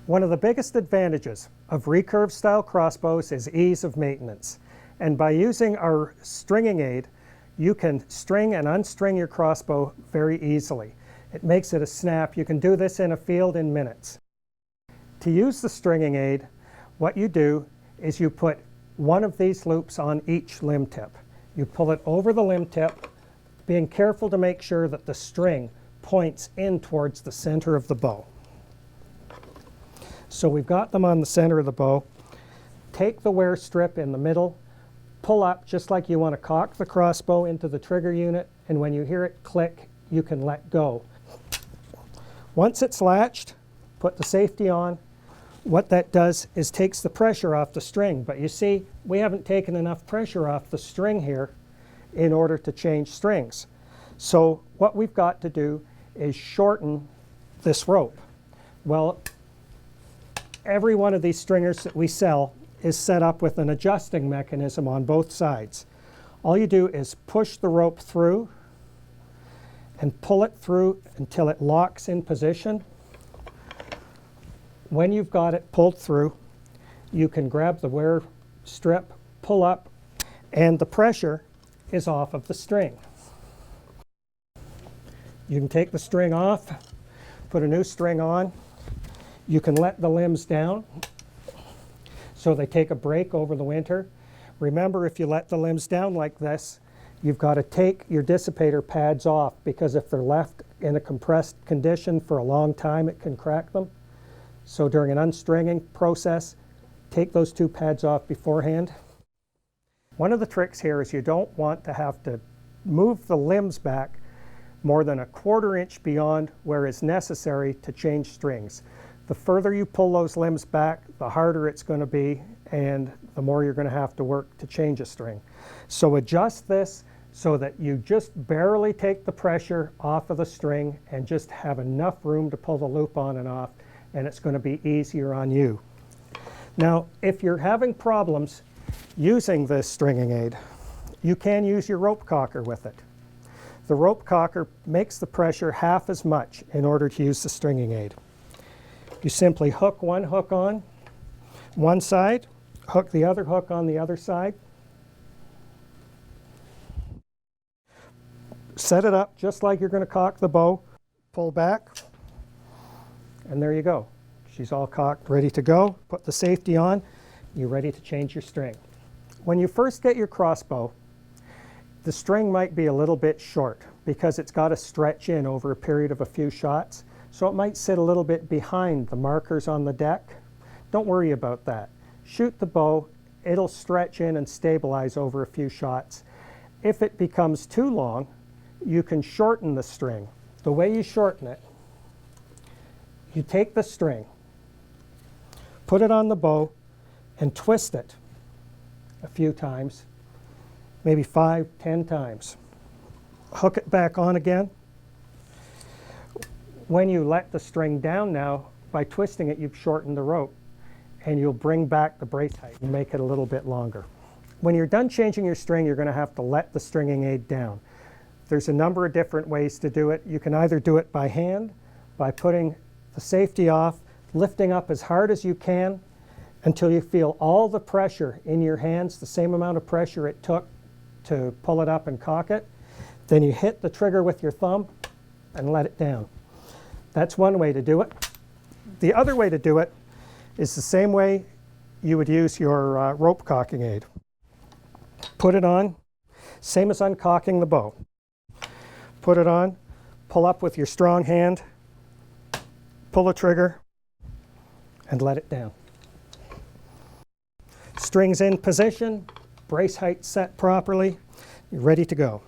One of the biggest advantages of recurve style crossbows is ease of maintenance. And by using our stringing aid, you can string and unstring your crossbow very easily. It makes it a snap. You can do this in a field in minutes. To use the stringing aid, what you do is you put one of these loops on each limb tip. You pull it over the limb tip, being careful to make sure that the string points in towards the center of the bow. So we've got them on the center of the bow. Take the wear strip in the middle, pull up just like you want to cock the crossbow into the trigger unit, and when you hear it click, you can let go. Once it's latched, put the safety on. What that does is takes the pressure off the string, but you see, we haven't taken enough pressure off the string here in order to change strings. So what we've got to do is shorten this rope. Well, every one of these stringers that we sell is set up with an adjusting mechanism on both sides. All you do is push the rope through and pull it through until it locks in position. When you've got it pulled through, you can grab the wear strip, pull up, and the pressure is off of the string. You can take the string off, put a new string on. You can let the limbs down so they take a break over the winter. Remember, if you let the limbs down like this, you've got to take your dissipator pads off, because if they're left in a compressed condition for a long time, it can crack them. So during an unstringing process, take those two pads off beforehand. One of the tricks here is you don't want to have to move the limbs back more than a 1/4 inch beyond where is necessary to change strings. The further you pull those limbs back, the harder it's going to be, and the more you're going to have to work to change a string. So adjust this so that you just barely take the pressure off of the string and just have enough room to pull the loop on and off, and it's going to be easier on you. Now, if you're having problems using this stringing aid, you can use your rope cocker with it. The rope cocker makes the pressure half as much in order to use the stringing aid. You simply hook one hook on one side, hook the other hook on the other side, set it up just like you're going to cock the bow, pull back, and there you go. She's all cocked, ready to go. Put the safety on, you're ready to change your string. When you first get your crossbow, the string might be a little bit short because it's got to stretch in over a period of a few shots. So it might sit a little bit behind the markers on the deck. Don't worry about that. Shoot the bow, it'll stretch in and stabilize over a few shots. If it becomes too long, you can shorten the string. The way you shorten it, you take the string, put it on the bow, and twist it a few times, maybe 5, 10 times. Hook it back on again. When you let the string down now, by twisting it, you've shortened the rope, and you'll bring back the brace height and make it a little bit longer. When you're done changing your string, you're going to have to let the stringing aid down. There's a number of different ways to do it. You can either do it by hand, by putting the safety off, lifting up as hard as you can until you feel all the pressure in your hands, the same amount of pressure it took to pull it up and cock it. Then you hit the trigger with your thumb and let it down. That's one way to do it. The other way to do it is the same way you would use your rope cocking aid. Put it on, same as uncocking the bow. Put it on, pull up with your strong hand, pull the trigger, and let it down. Strings in position, brace height set properly, you're ready to go.